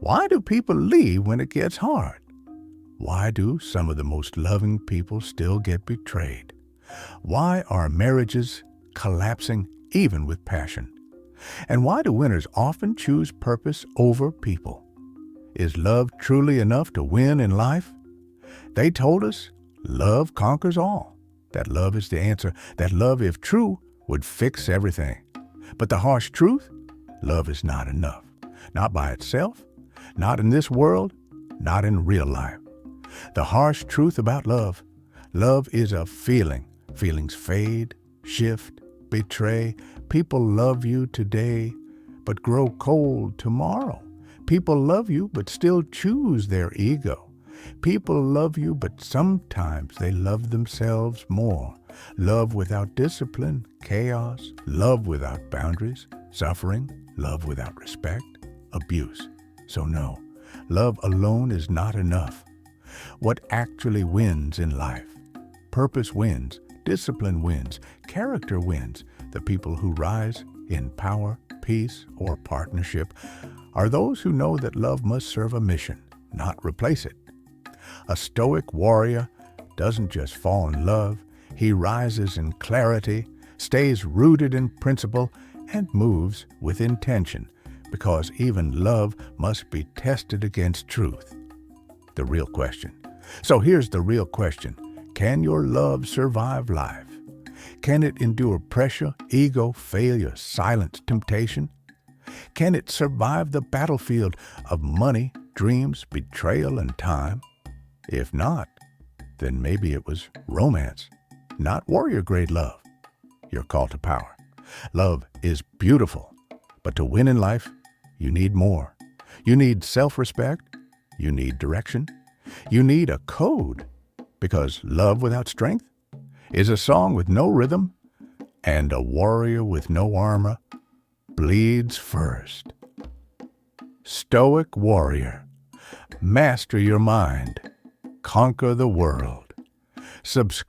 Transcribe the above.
Why do people leave when it gets hard? Why do some of the most loving people still get betrayed? Why are marriages collapsing even with passion? And why do winners often choose purpose over people? Is love truly enough to win in life? They told us love conquers all, that love is the answer, that love, if true, would fix everything. But the harsh truth, love is not enough. Not by itself, not in this world, not in real life. The harsh truth about love, love is a feeling. Feelings fade, shift, betray. People love you today, but grow cold tomorrow. People love you, but still choose their ego. People love you, but sometimes they love themselves more. Love without discipline, chaos. Love without boundaries, suffering. Love without respect, abuse. So no, love alone is not enough. What actually wins in life? Purpose wins, discipline wins, character wins. The people who rise in power, peace, or partnership are those who know that love must serve a mission, not replace it. A Stoic warrior doesn't just fall in love, he rises in clarity, stays rooted in principle, and moves with intention, because even love must be tested against truth. The real question. So here's the real question. Can your love survive life? Can it endure pressure, ego, failure, silence, temptation? Can it survive the battlefield of money, dreams, betrayal, and time? If not, then maybe it was romance, not warrior-grade love. Your call to power. Love is beautiful, but to win in life, you need more. You need self-respect. You need direction. You need a code, because love without strength is a song with no rhythm, and a warrior with no armor bleeds first. Stoic warrior, master your mind, conquer the world. Subscribe